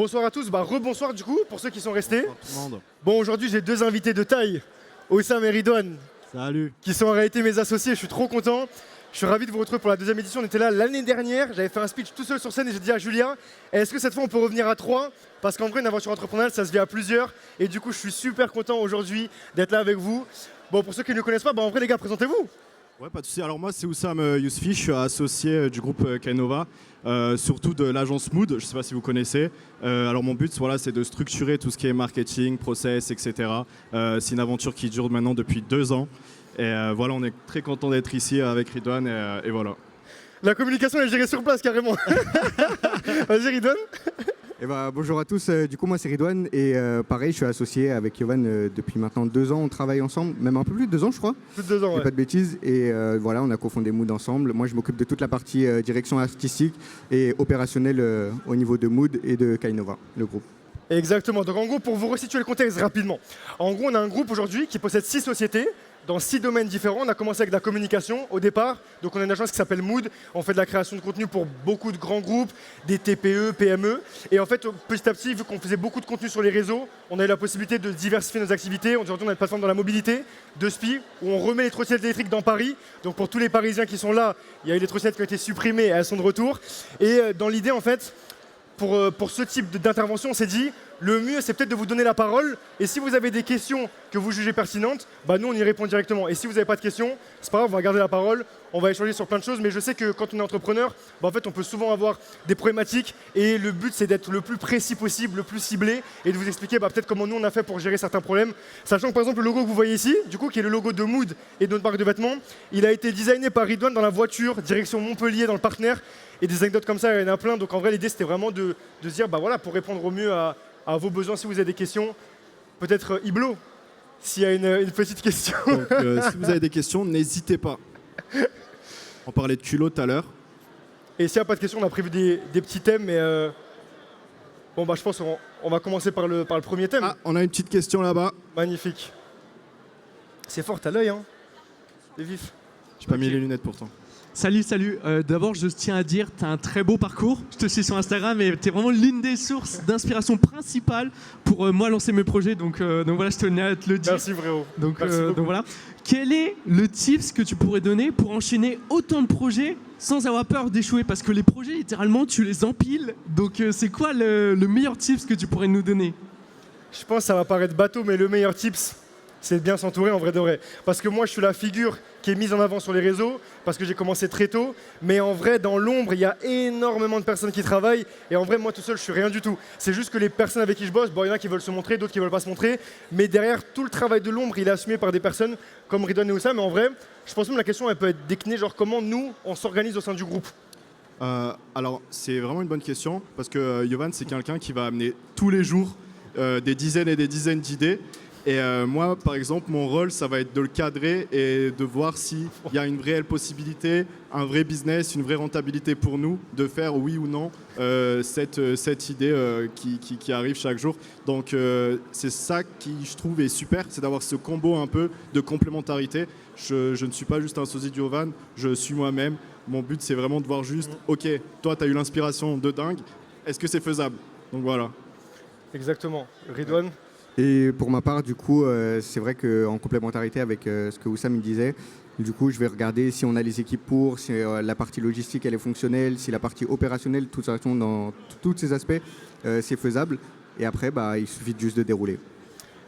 Bonsoir à tous, rebonsoir du coup pour ceux qui sont restés. Bonsoir tout le monde. Bon, aujourd'hui j'ai deux invités de taille, Oussam et Ridwan, Salut. qui sont en réalité mes associés. Je suis trop content. Je suis ravi de vous retrouver pour la deuxième édition. On était là l'année dernière, j'avais fait un speech tout seul sur scène et j'ai dit à Julien, est-ce que cette fois on peut revenir à 3? Parce qu'en vrai une aventure entrepreneuriale ça se vit à plusieurs. Et du coup je suis super content aujourd'hui d'être là avec vous. Bon, pour ceux qui ne connaissent pas, en vrai les gars, présentez-vous. Ouais, pas de souci. Alors moi c'est Oussam Yousfi, je suis associé du groupe Kainova, surtout de l'agence Mood, je ne sais pas si vous connaissez. Alors mon but voilà, c'est de structurer tout ce qui est marketing, process, etc. C'est une aventure qui dure maintenant depuis 2 ans. Et voilà, on est très content d'être ici avec Ridwan et voilà. La communication elle est gérée sur place carrément. Vas-y Ridwan. Bonjour à tous, du coup moi c'est Ridwan et pareil je suis associé avec Yovan depuis maintenant 2 ans, on travaille ensemble, même un peu plus de 2 ans je crois. Plus de 2 ans, ouais. Pas de bêtises et voilà on a cofondé Mood ensemble. Moi je m'occupe de toute la partie direction artistique et opérationnelle au niveau de Mood et de Kainova, le groupe. Exactement, donc en gros pour vous resituer le contexte rapidement. En gros on a un groupe aujourd'hui qui possède 6 sociétés dans 6 domaines différents. On a commencé avec de la communication au départ, donc on a une agence qui s'appelle Mood, on fait de la création de contenu pour beaucoup de grands groupes, des TPE, PME, et en fait petit à petit, vu qu'on faisait beaucoup de contenu sur les réseaux, on a eu la possibilité de diversifier nos activités. Aujourd'hui on a une plateforme dans la mobilité, de SPI, où on remet les trottinettes électriques dans Paris, donc pour tous les Parisiens qui sont là, il y a eu des trottinettes qui ont été supprimées, elles sont de retour, et dans l'idée en fait, pour ce type d'intervention, on s'est dit, le mieux, c'est peut-être de vous donner la parole. Et si vous avez des questions que vous jugez pertinentes, nous, on y répond directement. Et si vous n'avez pas de questions, c'est pas grave, on va garder la parole, on va échanger sur plein de choses. Mais je sais que quand on est entrepreneur, en fait, on peut souvent avoir des problématiques. Et le but, c'est d'être le plus précis possible, le plus ciblé, et de vous expliquer peut-être comment nous, on a fait pour gérer certains problèmes. Sachant que, par exemple, le logo que vous voyez ici, du coup, qui est le logo de Mood et de notre marque de vêtements, il a été designé par Ridwan dans la voiture, direction Montpellier, dans le partenaire. Et des anecdotes comme ça, il y en a plein. Donc en vrai, l'idée, c'était vraiment de se dire, voilà, pour répondre au mieux à vos besoins, si vous avez des questions, peut-être Iblo, s'il y a une petite question. Donc si vous avez des questions, n'hésitez pas. On parlait de culot tout à l'heure. Et s'il n'y a pas de questions, on a prévu des petits thèmes, mais je pense qu'on va commencer par le premier thème. Ah, on a une petite question là-bas. Magnifique. C'est fort, t'as l'œil, hein. C'est vif. J'ai pas mis les lunettes pourtant. Salut. D'abord, je tiens à dire, tu as un très beau parcours. Je te suis sur Instagram et tu es vraiment l'une des sources d'inspiration principale pour moi lancer mes projets. Donc voilà, je tenais à te le dire. Merci, frérot. Donc Merci voilà. Quel est le tips que tu pourrais donner pour enchaîner autant de projets sans avoir peur d'échouer? Parce que les projets, littéralement, tu les empiles. Donc c'est quoi le meilleur tips que tu pourrais nous donner? Je pense que ça va paraître bateau, mais le meilleur tips, c'est de bien s'entourer en vrai de vrai. Parce que moi, je suis la figure qui est mise en avant sur les réseaux, parce que j'ai commencé très tôt. Mais en vrai, dans l'ombre, il y a énormément de personnes qui travaillent. Et en vrai, moi tout seul, je suis rien du tout. C'est juste que les personnes avec qui je bosse, il y en a qui veulent se montrer, d'autres qui veulent pas se montrer. Mais derrière, tout le travail de l'ombre, il est assumé par des personnes comme Ridwan et Oussam. Mais en vrai, je pense même que la question, elle peut être déclinée, genre comment nous, on s'organise au sein du groupe. Alors, c'est vraiment une bonne question, parce que Yovan, c'est quelqu'un qui va amener tous les jours des dizaines et des dizaines d'idées. Et moi, par exemple, mon rôle, ça va être de le cadrer et de voir s'il y a une réelle possibilité, un vrai business, une vraie rentabilité pour nous de faire oui ou non cette idée qui arrive chaque jour. Donc c'est ça qui, je trouve, est super, c'est d'avoir ce combo un peu de complémentarité. Je ne suis pas juste un sosie du Yovan, je suis moi-même. Mon but, c'est vraiment de voir juste, ok, toi, tu as eu l'inspiration de dingue, est-ce que c'est faisable? Donc voilà. Exactement. Ridwan. Et pour ma part, du coup, c'est vrai qu'en complémentarité avec ce que Oussam disait, du coup, je vais regarder si on a les équipes pour, si la partie logistique elle est fonctionnelle, si la partie opérationnelle, de toute façon, dans tous ces aspects, c'est faisable. Et après, il suffit juste de dérouler.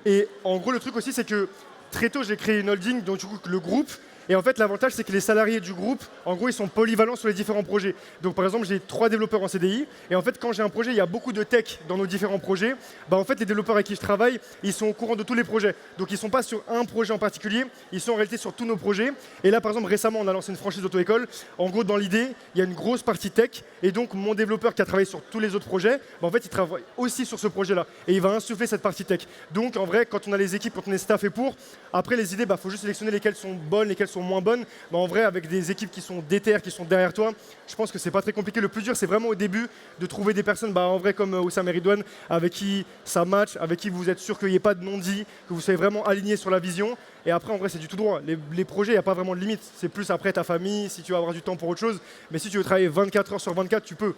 Et en gros, le truc aussi, c'est que très tôt, j'ai créé une holding, donc du coup, le groupe. Et en fait, l'avantage, c'est que les salariés du groupe, en gros, ils sont polyvalents sur les différents projets. Donc, par exemple, j'ai 3 développeurs en CDI. Et en fait, quand j'ai un projet, il y a beaucoup de tech dans nos différents projets. En fait, les développeurs avec qui je travaille, ils sont au courant de tous les projets. Donc, ils ne sont pas sur un projet en particulier. Ils sont en réalité sur tous nos projets. Et là, par exemple, récemment, on a lancé une franchise d'auto-école. En gros, dans l'idée, il y a une grosse partie tech. Et donc, mon développeur qui a travaillé sur tous les autres projets, en fait, il travaille aussi sur ce projet-là. Et il va insuffler cette partie tech. Donc, en vrai, quand on a les équipes, quand on est staffé pour, après, les idées, faut juste sélectionner lesquelles sont bonnes, lesquelles sont moins bonnes. En vrai, avec des équipes qui sont déter, qui sont derrière toi, je pense que c'est pas très compliqué. Le plus dur, c'est vraiment au début de trouver des personnes, en vrai, comme Oussam et Ridwan, avec qui ça match, avec qui vous êtes sûr qu'il n'y ait pas de non-dit, que vous soyez vraiment alignés sur la vision. Et après, en vrai, c'est du tout droit. Les projets, il n'y a pas vraiment de limite. C'est plus après ta famille, si tu vas avoir du temps pour autre chose. Mais si tu veux travailler 24 heures sur 24, tu peux.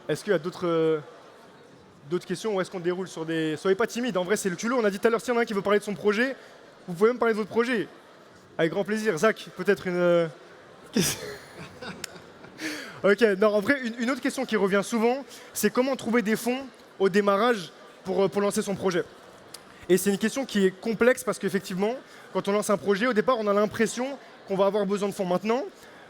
Est-ce qu'il y a d'autres questions ou est-ce qu'on déroule sur des... Soyez pas timide, en vrai c'est le culot. On a dit tout à l'heure, s'il y en a un qui veut parler de son projet, vous pouvez même parler de votre projet. Avec grand plaisir. Zach, peut-être une... Ok, non, en vrai, une autre question qui revient souvent, c'est comment trouver des fonds au démarrage pour lancer son projet. Et c'est une question qui est complexe parce qu'effectivement, quand on lance un projet, au départ, on a l'impression qu'on va avoir besoin de fonds maintenant.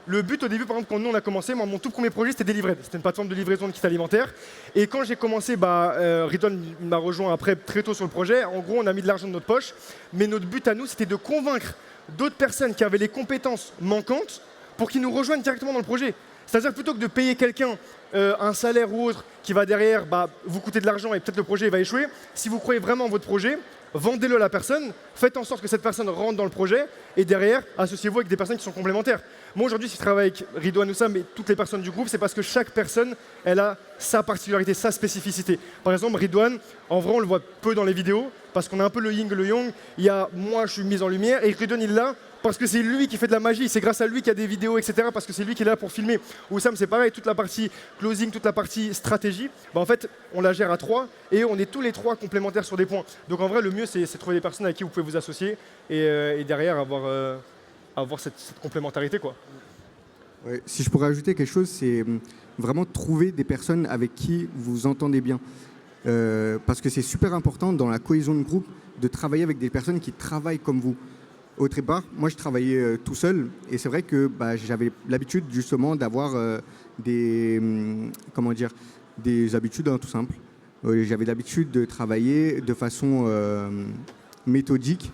Le but au début, par exemple, quand nous on a commencé, moi, mon tout premier projet, c'était Delivered. C'était une plateforme de livraison de kits alimentaires. Et quand j'ai commencé, Ridwan m'a rejoint après très tôt sur le projet. En gros, on a mis de l'argent de notre poche. Mais notre but à nous, c'était de convaincre d'autres personnes qui avaient les compétences manquantes pour qu'ils nous rejoignent directement dans le projet. C'est-à-dire plutôt que de payer quelqu'un un salaire ou autre qui va derrière vous coûter de l'argent et peut-être le projet va échouer, si vous croyez vraiment en votre projet, vendez-le à la personne, faites en sorte que cette personne rentre dans le projet et derrière, associez-vous avec des personnes qui sont complémentaires. Moi aujourd'hui, si je travaille avec Ridwan Oussam et toutes les personnes du groupe, c'est parce que chaque personne, elle a sa particularité, sa spécificité. Par exemple, Ridwan, en vrai, on le voit peu dans les vidéos parce qu'on a un peu le yin et le yang. Il y a moi, je suis mis en lumière et Ridwan, il est là parce que c'est lui qui fait de la magie, c'est grâce à lui qu'il y a des vidéos, etc. Parce que c'est lui qui est là pour filmer. Oussam, c'est pareil, toute la partie closing, toute la partie stratégie, en fait, on la gère à 3 et on est tous les 3 complémentaires sur des points. Donc en vrai, le mieux, c'est de trouver des personnes avec qui vous pouvez vous associer et derrière avoir cette complémentarité, quoi. Ouais, si je pourrais ajouter quelque chose, c'est vraiment trouver des personnes avec qui vous vous entendez bien. Parce que c'est super important dans la cohésion de groupe de travailler avec des personnes qui travaillent comme vous. Au départ, moi je travaillais tout seul et c'est vrai que j'avais l'habitude justement d'avoir des habitudes tout simples. J'avais l'habitude de travailler de façon méthodique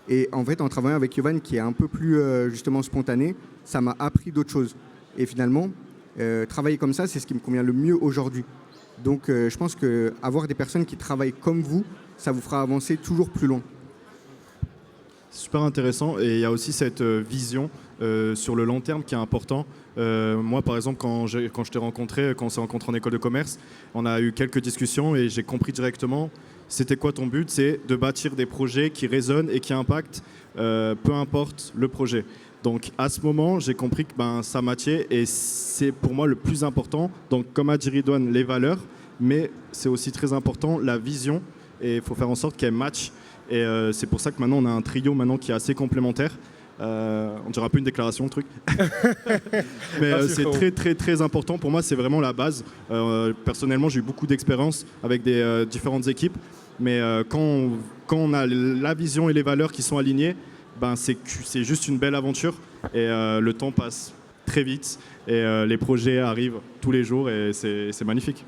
et en fait en travaillant avec Yovan qui est un peu plus justement spontané, ça m'a appris d'autres choses. Et finalement, travailler comme ça, c'est ce qui me convient le mieux aujourd'hui. Donc je pense qu'avoir des personnes qui travaillent comme vous, ça vous fera avancer toujours plus loin. Super intéressant et il y a aussi cette vision sur le long terme qui est important. Moi par exemple quand je t'ai rencontré, quand on s'est rencontré en école de commerce, on a eu quelques discussions et j'ai compris directement c'était quoi ton but, c'est de bâtir des projets qui résonnent et qui impactent peu importe le projet. Donc à ce moment j'ai compris que ça matchait et c'est pour moi le plus important. Donc comme a dit Ridwan, les valeurs, mais c'est aussi très important la vision et il faut faire en sorte qu'elle matche. Et c'est pour ça que maintenant on a un trio maintenant qui est assez complémentaire. On dirait un peu une déclaration, le truc. Mais c'est très très très important. Pour moi, c'est vraiment la base. Personnellement, j'ai eu beaucoup d'expérience avec des différentes équipes. Mais quand on a la vision et les valeurs qui sont alignées, c'est juste une belle aventure. Et le temps passe très vite. Et les projets arrivent tous les jours et c'est magnifique.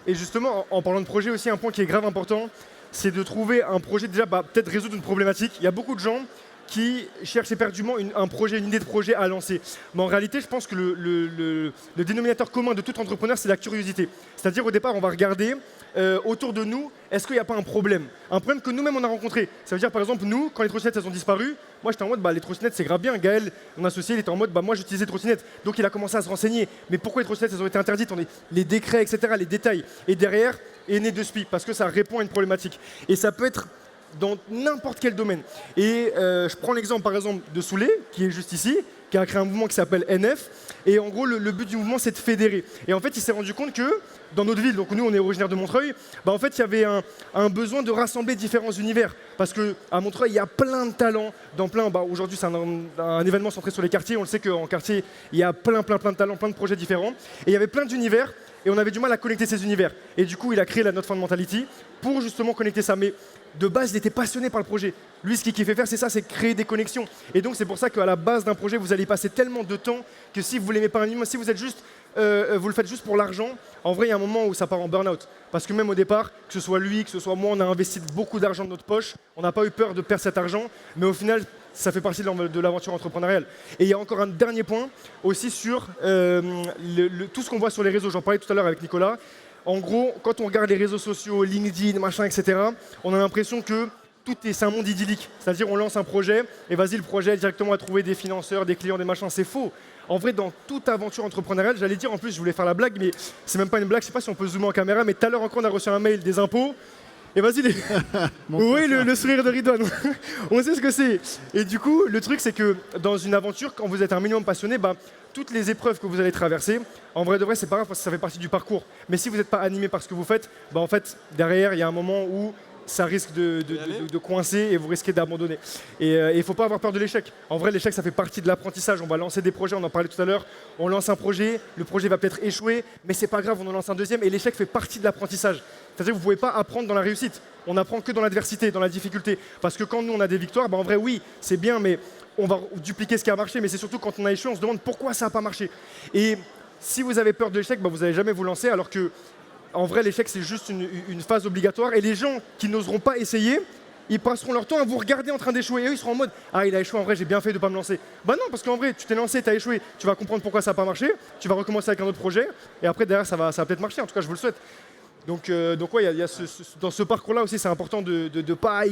Et justement, en parlant de projet aussi, un point qui est grave important, c'est de trouver un projet, déjà peut-être résoudre une problématique. Il y a beaucoup de gens qui cherchent éperdument un projet, une idée de projet à lancer. Mais en réalité, je pense que le dénominateur commun de tout entrepreneur, c'est la curiosité. C'est-à-dire, au départ, on va regarder autour de nous, est-ce qu'il n'y a pas un problème que nous-mêmes on a rencontré. Ça veut dire, par exemple, nous, quand les trottinettes elles ont disparu, moi j'étais en mode, les trottinettes c'est grave bien. Gaël, mon associé, il était en mode, moi j'utilisais les trottinettes. Donc il a commencé à se renseigner. Mais pourquoi les trottinettes elles ont été interdites? Les décrets, etc., les détails. Et derrière est né de SPI, parce que ça répond à une problématique. Et ça peut être dans n'importe quel domaine. Et je prends l'exemple par exemple de Soulé, qui est juste ici, qui a créé un mouvement qui s'appelle NF. Et en gros, le but du mouvement, c'est de fédérer. Et en fait, il s'est rendu compte que dans notre ville, donc nous, on est originaire de Montreuil, en fait, il y avait un besoin de rassembler différents univers. Parce qu'à Montreuil, il y a plein de talents. Aujourd'hui, c'est un événement centré sur les quartiers. On le sait qu'en quartier, il y a plein de talents, plein de projets différents. Et il y avait plein d'univers. Et on avait du mal à connecter ces univers. Et du coup, il a créé la Not Found Mentality pour justement connecter ça. Mais de base, il était passionné par le projet. Lui, ce qu'il kiffait faire, c'est ça, c'est créer des connexions. Et donc, c'est pour ça qu'à la base d'un projet, vous allez passer tellement de temps que si vous ne l'aimez pas un minimum, si vous êtes juste, vous le faites juste pour l'argent, en vrai, il y a un moment où ça part en burn-out. Parce que même au départ, que ce soit lui, que ce soit moi, on a investi beaucoup d'argent de notre poche. On n'a pas eu peur de perdre cet argent. Mais au final, ça fait partie de l'aventure entrepreneuriale. Et il y a encore un dernier point aussi sur tout ce qu'on voit sur les réseaux. J'en parlais tout à l'heure avec Nicolas. En gros, quand on regarde les réseaux sociaux, LinkedIn, machin, etc., on a l'impression que c'est un monde idyllique. C'est-à-dire on lance un projet et vas-y, le projet directement à trouver des financeurs, des clients, des machins. C'est faux. En vrai, dans toute aventure entrepreneuriale, j'allais dire, en plus, je voulais faire la blague, mais c'est même pas une blague. Je sais pas si on peut zoomer en caméra, mais tout à l'heure encore, on a reçu un mail des impôts Et vas-y, oui, le sourire de Ridwan. On sait ce que c'est. Et du coup, le truc, c'est que dans une aventure, quand vous êtes un minimum passionné, bah, toutes les épreuves que vous allez traverser, en vrai de vrai, c'est pas grave parce que ça fait partie du parcours. Mais si vous n'êtes pas animé par ce que vous faites, bah, en fait, derrière, il y a un moment où ça risque de coincer et vous risquez d'abandonner. Et il ne faut pas avoir peur de l'échec. En vrai, l'échec, ça fait partie de l'apprentissage. On va lancer des projets, on en parlait tout à l'heure. On lance un projet, le projet va peut-être échouer, mais c'est pas grave, on en lance un deuxième. Et l'échec fait partie de l'apprentissage. C'est-à-dire que vous ne pouvez pas apprendre dans la réussite. On n'apprend que dans l'adversité, dans la difficulté. Parce que quand nous, on a des victoires, bah, en vrai, oui, c'est bien, mais on va dupliquer ce qui a marché. Mais c'est surtout quand on a échoué, on se demande pourquoi ça n'a pas marché. Et si vous avez peur de l'échec, bah, vous n'allez jamais vous lancer, alors que en vrai, l'échec, c'est juste une phase obligatoire. Et les gens qui n'oseront pas essayer, ils passeront leur temps à vous regarder en train d'échouer. Et eux, ils seront en mode « Ah, il a échoué, en vrai, j'ai bien fait de ne pas me lancer. » Bah non, parce qu'en vrai, tu t'es lancé, tu as échoué. Tu vas comprendre pourquoi ça n'a pas marché. Tu vas recommencer avec un autre projet. Et après, derrière, ça va peut-être marcher. En tout cas, je vous le souhaite. Donc ouais, dans ce parcours-là aussi, c'est important de ne pas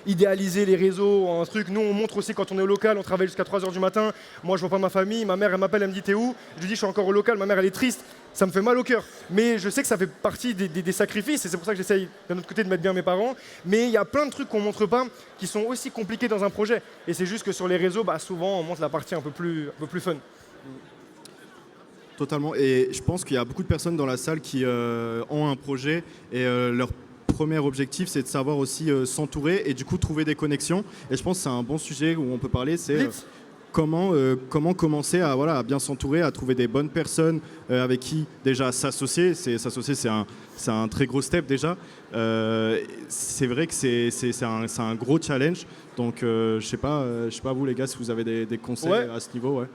idéaliser les réseaux, un truc. Nous, on montre aussi quand on est au local, on travaille jusqu'à 3h du matin. Moi, je vois pas ma famille. Ma mère, elle m'appelle, elle me dit « T'es où ?» Je lui dis « Je suis encore au local. » Ma mère, elle est triste. Ça me fait mal au cœur. Mais je sais que ça fait partie des sacrifices. Et c'est pour ça que j'essaye, d'un autre côté, de mettre bien mes parents. Mais il y a plein de trucs qu'on montre pas qui sont aussi compliqués dans un projet. Et c'est juste que sur les réseaux, bah, souvent, on montre la partie un peu plus fun. Totalement. Et je pense qu'il y a beaucoup de personnes dans la salle qui ont un projet et leur premier objectif, c'est de savoir aussi s'entourer et du coup trouver des connexions. Et je pense que c'est un bon sujet où on peut parler, c'est comment commencer à bien s'entourer, à trouver des bonnes personnes avec qui déjà s'associer. S'associer, c'est un très gros step déjà. C'est vrai que c'est un gros challenge. Donc je sais pas vous les gars si vous avez des conseils à ce niveau. Ouais.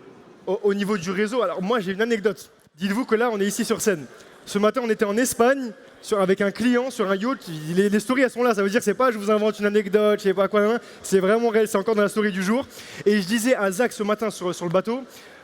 Au niveau du réseau, alors moi j'ai une anecdote. Dites-vous que là on est ici sur scène. Ce matin on était en Espagne avec un client sur un yacht. Les stories elles sont là, ça veut dire que c'est pas je vous invente une anecdote, je sais pas quoi, c'est vraiment réel, c'est encore dans la story du jour. Et je disais à Zach ce matin sur le bateau,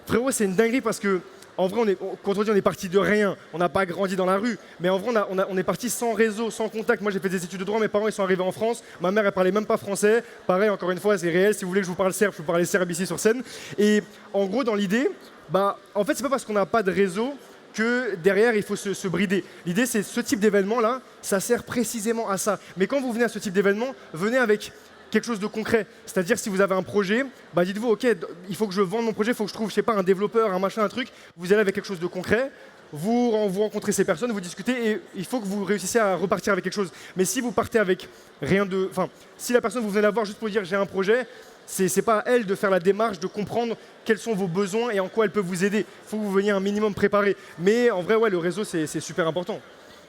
frérot c'est une dinguerie parce que en vrai, quand on dit on est parti de rien, on n'a pas grandi dans la rue, mais en vrai on est parti sans réseau, sans contact. Moi j'ai fait des études de droit, mes parents ils sont arrivés en France, ma mère elle parlait même pas français. Pareil, encore une fois c'est réel, si vous voulez que je vous parle serbe, je vous parle serbe ici sur scène. Et en gros dans l'idée, bah en fait c'est pas parce qu'on n'a pas de réseau que derrière il faut se brider. L'idée c'est ce type d'événement là, ça sert précisément à ça. Mais quand vous venez à ce type d'événement, venez avec quelque chose de concret. C'est-à-dire si vous avez un projet, bah dites-vous ok, il faut que je vende mon projet, il faut que je trouve, je sais pas, un développeur, un machin, un truc. Vous allez avec quelque chose de concret, vous rencontrez ces personnes, vous discutez et il faut que vous réussissiez à repartir avec quelque chose. Mais si vous partez avec rien de... Enfin, si la personne vous venez la voir juste pour dire j'ai un projet, c'est pas à elle de faire la démarche, de comprendre quels sont vos besoins et en quoi elle peut vous aider. Il faut que vous veniez un minimum préparé. Mais en vrai, ouais, le réseau, c'est super important.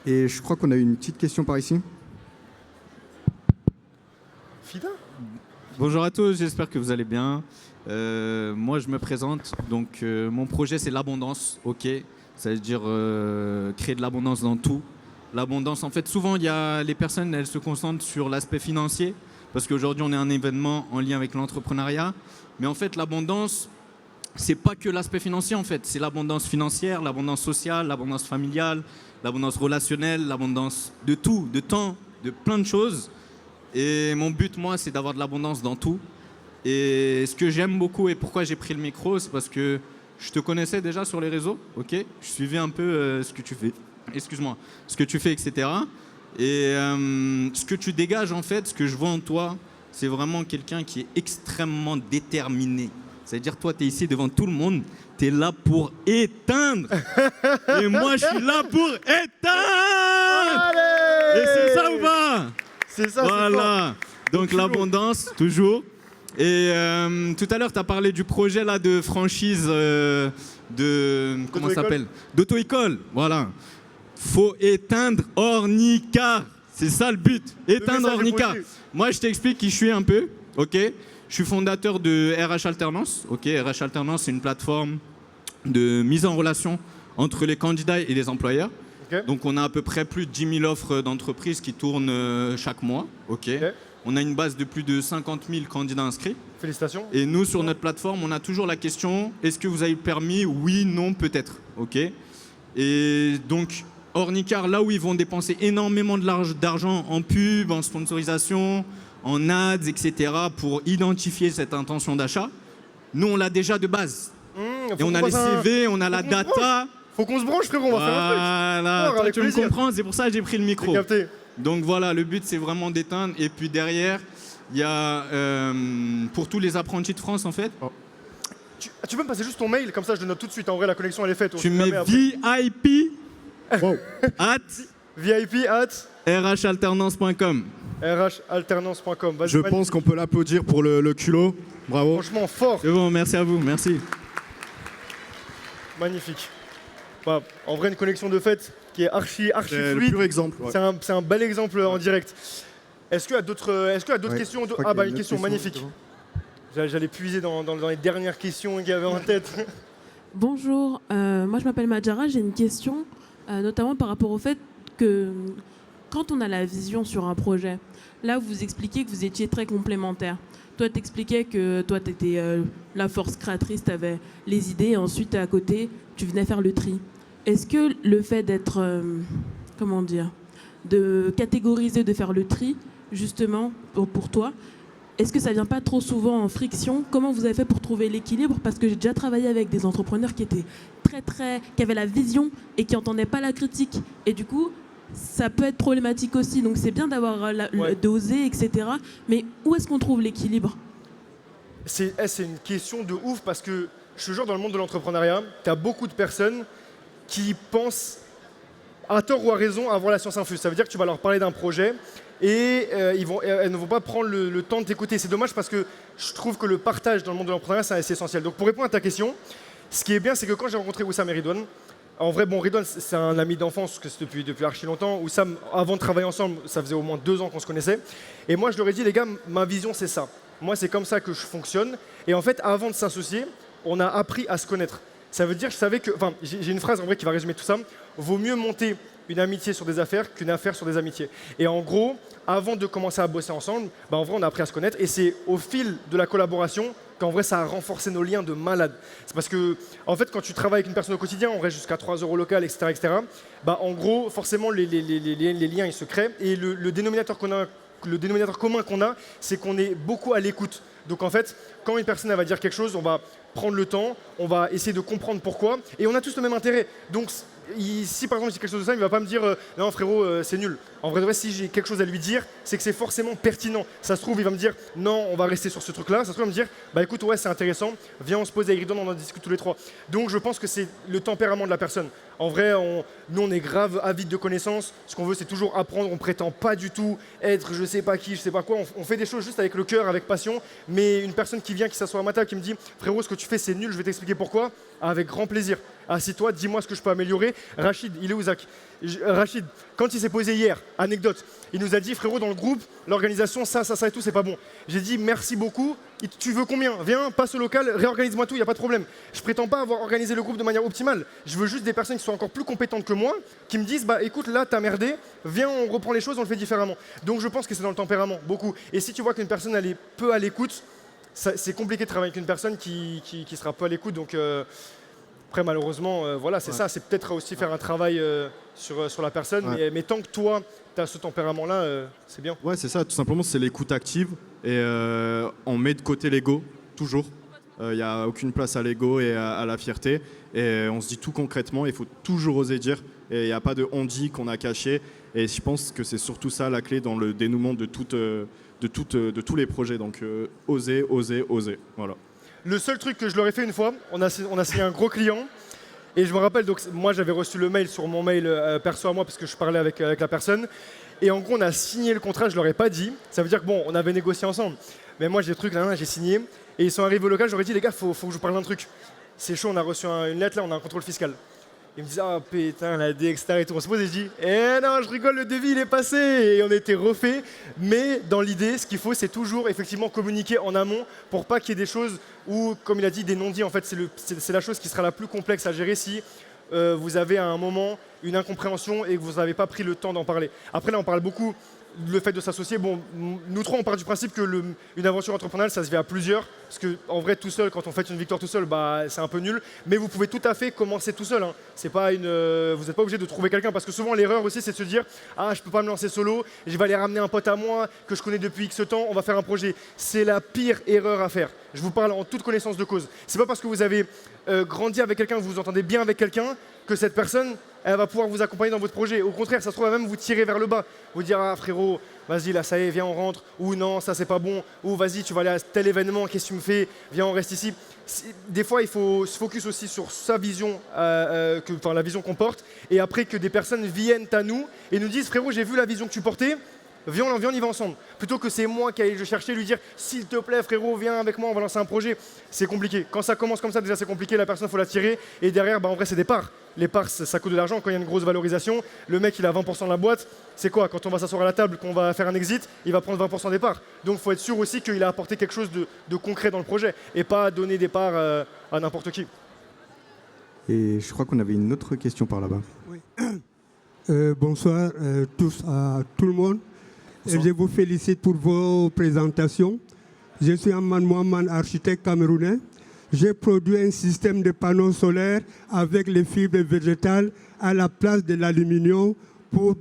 Et je crois qu'on a une petite question par ici. Fida ? Bonjour à tous, j'espère que vous allez bien. Moi, je me présente. Donc, mon projet, c'est l'abondance. Ok, ça veut dire créer de l'abondance dans tout. L'abondance, en fait, souvent, les personnes, elles se concentrent sur l'aspect financier parce qu'aujourd'hui, on est un événement en lien avec l'entrepreneuriat. Mais en fait, l'abondance, c'est pas que l'aspect financier. En fait, c'est l'abondance financière, l'abondance sociale, l'abondance familiale, l'abondance relationnelle, l'abondance de tout, de temps, de plein de choses. Et mon but, moi, c'est d'avoir de l'abondance dans tout. Et ce que j'aime beaucoup et pourquoi j'ai pris le micro, c'est parce que je te connaissais déjà sur les réseaux, ok ? Je suivais un peu ce que tu fais, ce que tu fais, etc. Et ce que tu dégages, en fait, ce que je vois en toi, c'est vraiment quelqu'un qui est extrêmement déterminé. C'est-à-dire, toi, tu es ici devant tout le monde, tu es là pour éteindre. Et moi, je suis là pour éteindre. Allez ! Et c'est ça ou pas ? C'est ça, voilà, donc l'abondance, toujours. Et tout à l'heure, tu as parlé du projet là, de franchise comment ça s'appelle ? D'auto-école, voilà. Faut éteindre Ornicar, c'est ça le but, éteindre Ornicar. Moi, je t'explique qui je suis un peu, ok ? Je suis fondateur de RH Alternance, ok ? RH Alternance, c'est une plateforme de mise en relation entre les candidats et les employeurs. Okay. Donc on a à peu près plus de 10 000 offres d'entreprises qui tournent chaque mois. Okay. On a une base de plus de 50 000 candidats inscrits. Félicitations. Et nous, sur notre plateforme, on a toujours la question, est-ce que vous avez le permis ? Oui, non, peut-être. Okay. Et donc, Ornicar, là où ils vont dépenser énormément d'argent en pub, en sponsorisation, en ads, etc., pour identifier cette intention d'achat, nous, on l'a déjà de base. Et on a les CV, on a la data. Faut qu'on se branche, frérot, on va faire un truc. Voilà, toi, tu me comprends, c'est pour ça que j'ai pris le micro. Donc voilà, le but c'est vraiment d'éteindre. Et puis derrière, il y a pour tous les apprentis de France en fait. Tu peux me passer juste ton mail, comme ça je le note tout de suite. En vrai, la connexion elle est faite. Tu mets VIP at VIP at rhalternance.com. rhalternance.com. Je pense qu'on peut l'applaudir pour le culot. Bravo. Franchement, fort. C'est bon, merci à vous, merci. Magnifique. Bah, en vrai, une connexion de fait qui est archi C'est le fluide. pur exemple. Ouais. C'est un bel exemple en direct. Est-ce qu'il y a d'autres Ouais, questions je crois Ah qu'il y a bah une autre question magnifique. devant. J'allais puiser dans les dernières questions qu'il y avait en tête. Bonjour, moi je m'appelle Madjara, j'ai une question, notamment par rapport au fait que quand on a la vision sur un projet, là vous expliquez que vous étiez très complémentaires. Toi t'expliquais que toi t'étais la force créatrice, t'avais les idées et ensuite à côté tu venais faire le tri. Est-ce que le fait d'être, comment dire, de catégoriser, de faire le tri, justement pour toi, est-ce que ça vient pas trop souvent en friction? Comment vous avez fait pour trouver l'équilibre? Parce que j'ai déjà travaillé avec des entrepreneurs qui étaient qui avaient la vision et qui n'entendaient pas la critique. Et du coup, ça peut être problématique aussi. Donc c'est bien d'avoir d'oser, etc. Mais où est-ce qu'on trouve l'équilibre? C'est une question de ouf parce que je te jure, dans le monde de l'entrepreneuriat, tu as beaucoup de personnes qui pensent, à tort ou à raison, avoir la science infuse. Ça veut dire que tu vas leur parler d'un projet et elles ne vont pas prendre le temps de t'écouter. C'est dommage parce que je trouve que le partage dans le monde de l'entrepreneuriat, c'est essentiel. Donc pour répondre à ta question, ce qui est bien, c'est que quand j'ai rencontré Oussam et Ridwan, en vrai, bon, Ridwan, c'est un ami d'enfance, que c'est depuis archi longtemps. Oussam, avant de travailler ensemble, ça faisait au moins 2 ans qu'on se connaissait. Et moi, je leur ai dit, les gars, ma vision, c'est ça. Moi, c'est comme ça que je fonctionne. Et en fait, avant de s'associer, on a appris à se connaître. Ça veut dire, je savais que, enfin, j'ai une phrase en vrai qui va résumer tout ça. Vaut mieux monter une amitié sur des affaires qu'une affaire sur des amitiés. Et en gros, avant de commencer à bosser ensemble, bah en vrai, on a appris à se connaître. Et c'est au fil de la collaboration qu'en vrai, ça a renforcé nos liens de malade. C'est parce que, en fait, quand tu travailles avec une personne au quotidien, on reste jusqu'à 3 € local, etc., bah en gros, forcément, les liens, ils se créent. Et le dénominateur commun qu'on a, c'est qu'on est beaucoup à l'écoute. Donc en fait, quand une personne elle va dire quelque chose, on va prendre le temps, on va essayer de comprendre pourquoi, et on a tous le même intérêt. Donc si par exemple je dis quelque chose de ça, il ne va pas me dire non frérot c'est nul. En vrai, si j'ai quelque chose à lui dire, c'est que c'est forcément pertinent. Ça se trouve, il va me dire non, on va rester sur ce truc-là. Ça se trouve, il va me dire bah écoute, ouais, c'est intéressant, viens, on se pose avec Ridwan, on en discute tous les 3. Donc je pense que c'est le tempérament de la personne. En vrai, nous on est grave avide de connaissances. Ce qu'on veut, c'est toujours apprendre. On prétend pas du tout être je sais pas qui, je sais pas quoi. On fait des choses juste avec le cœur, avec passion. Mais une personne qui vient, qui s'assoit à ma table, qui me dit frérot, ce que tu fais, c'est nul, je vais t'expliquer pourquoi. Avec grand plaisir. Assieds-toi, dis-moi ce que je peux améliorer. Rachid, il est où Zach? Rachid, quand il s'est posé hier, anecdote, il nous a dit frérot, dans le groupe, l'organisation, ça et tout, c'est pas bon. J'ai dit merci beaucoup. Tu veux combien? Viens, passe au local, réorganise-moi tout, il n'y a pas de problème. Je prétends pas avoir organisé le groupe de manière optimale. Je veux juste des personnes qui sont encore plus compétentes que moi, qui me disent bah écoute, là t'as merdé, viens, on reprend les choses, on le fait différemment. Donc je pense que c'est dans le tempérament, beaucoup. Et si tu vois qu'une personne elle est peu à l'écoute, c'est compliqué de travailler avec une personne qui sera peu à l'écoute. Donc après malheureusement, voilà, c'est ça, c'est peut-être aussi faire un travail sur la personne. Ouais. Mais tant que toi, tu as ce tempérament-là, c'est bien. Ouais, c'est ça, tout simplement, c'est l'écoute active et on met de côté l'ego, toujours. Il n'y a aucune place à l'ego et à la fierté. Et on se dit tout concrètement, il faut toujours oser dire. Et il n'y a pas de on-dit qu'on a caché. Et je pense que c'est surtout ça la clé dans le dénouement de tous les projets. Donc oser, oser, oser. Voilà. Le seul truc que je leur ai fait une fois, on a signé un gros client. Et je me rappelle, donc moi j'avais reçu le mail sur mon mail perso à moi parce que je parlais avec la personne. Et en gros, on a signé le contrat, je leur ai pas dit. Ça veut dire que bon, on avait négocié ensemble. Mais moi j'ai des trucs, là, j'ai signé. Et ils sont arrivés au local, j'aurais dit les gars, faut que je vous parle d'un truc. C'est chaud, on a reçu une lettre, là, on a un contrôle fiscal. Ils me disent ah putain, la D, etc. Et tout. On se pose et je dis non, je rigole, le devis il est passé. Et on était refait. Mais dans l'idée, ce qu'il faut, c'est toujours effectivement communiquer en amont pour pas qu'il y ait des choses où, comme il a dit, des non-dits. En fait, c'est la chose qui sera la plus complexe à gérer si vous avez à un moment une incompréhension et que vous n'avez pas pris le temps d'en parler. Après là, on parle beaucoup le fait de s'associer. Bon, nous trois, on part du principe que une aventure entrepreneuriale, ça se fait à plusieurs. Parce qu'en vrai, tout seul, quand on fait une victoire tout seul, bah, c'est un peu nul. Mais vous pouvez tout à fait commencer tout seul. Hein. C'est pas vous n'êtes pas obligé de trouver quelqu'un. Parce que souvent, l'erreur aussi, c'est de se dire ah, je peux pas me lancer solo, je vais aller ramener un pote à moi que je connais depuis X temps, on va faire un projet. C'est la pire erreur à faire. Je vous parle en toute connaissance de cause. C'est pas parce que vous avez grandi avec quelqu'un, que vous vous entendez bien avec quelqu'un, que cette personne elle va pouvoir vous accompagner dans votre projet. Au contraire, ça se trouve, elle va même vous tirer vers le bas. Vous dire, ah frérot, vas-y, là, ça y est, viens, on rentre. Ou non, ça, c'est pas bon. Ou vas-y, tu vas aller à tel événement, qu'est-ce que tu me fais? Viens, on reste ici. Des fois, il faut se focus aussi sur sa vision, la vision qu'on porte. Et après, que des personnes viennent à nous et nous disent, frérot, j'ai vu la vision que tu portais. Viens, on y va ensemble. Plutôt que c'est moi qui aille le chercher, lui dire s'il te plaît, frérot, viens avec moi, on va lancer un projet. C'est compliqué. Quand ça commence comme ça, déjà c'est compliqué. La personne, il faut la tirer. Et derrière, en vrai, c'est des parts. Les parts, ça coûte de l'argent. Quand il y a une grosse valorisation, le mec, il a 20% de la boîte. C'est quoi? Quand on va s'asseoir à la table, qu'on va faire un exit, il va prendre 20% des parts. Donc, il faut être sûr aussi qu'il a apporté quelque chose de concret dans le projet et pas donner des parts à n'importe qui. Et je crois qu'on avait une autre question par là-bas. Oui. Bonsoir à tout le monde. Et je vous félicite pour vos présentations. Je suis Amman Mohamed, architecte camerounais. J'ai produit un système de panneaux solaires avec les fibres végétales à la place de l'aluminium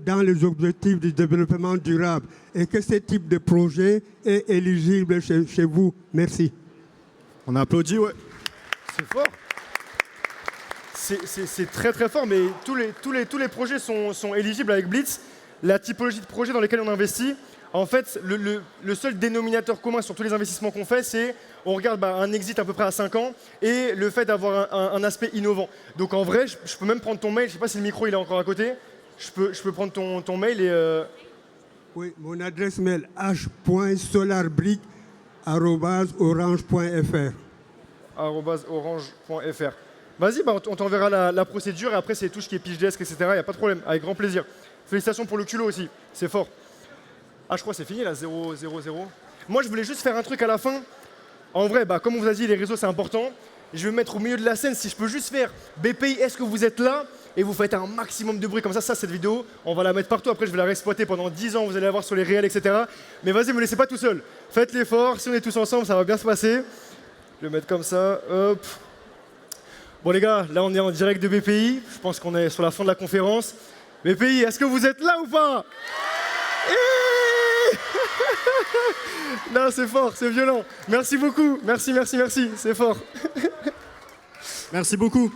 dans les objectifs du développement durable. Et que ce type de projet est éligible chez vous. Merci. On a applaudi, ouais. C'est fort. C'est très très fort, mais tous les projets sont éligibles avec Blitz. La typologie de projets dans lesquels on investit, en fait, le seul dénominateur commun sur tous les investissements qu'on fait, c'est on regarde un exit à peu près à 5 ans et le fait d'avoir un aspect innovant. Donc en vrai, je peux même prendre ton mail, je ne sais pas si le micro il est encore à côté, je peux prendre ton mail et... Oui, mon adresse mail h.solarbrick@orange.fr. @orange.fr. Vas-y, on t'enverra la procédure et après c'est tout ce qui est pitch desk, etc. Il n'y a pas de problème, avec grand plaisir. Félicitations pour le culot aussi, c'est fort. Ah, je crois que c'est fini là, 0, 0, 0. Moi, je voulais juste faire un truc à la fin. En vrai, comme on vous a dit, les réseaux, c'est important. Je vais me mettre au milieu de la scène. Si je peux juste faire BPI, est-ce que vous êtes là? Et vous faites un maximum de bruit. Comme ça, cette vidéo, on va la mettre partout. Après, je vais la réexploiter pendant 10 ans. Vous allez la voir sur les réels, etc. Mais vas-y, ne me laissez pas tout seul. Faites l'effort. Si on est tous ensemble, ça va bien se passer. Je vais le mettre comme ça. Hop. Bon, les gars, là, on est en direct de BPI. Je pense qu'on est sur la fin de la conférence. BPI, est-ce que vous êtes là ou pas? Non, c'est fort, c'est violent. Merci beaucoup. Merci, c'est fort. Merci beaucoup.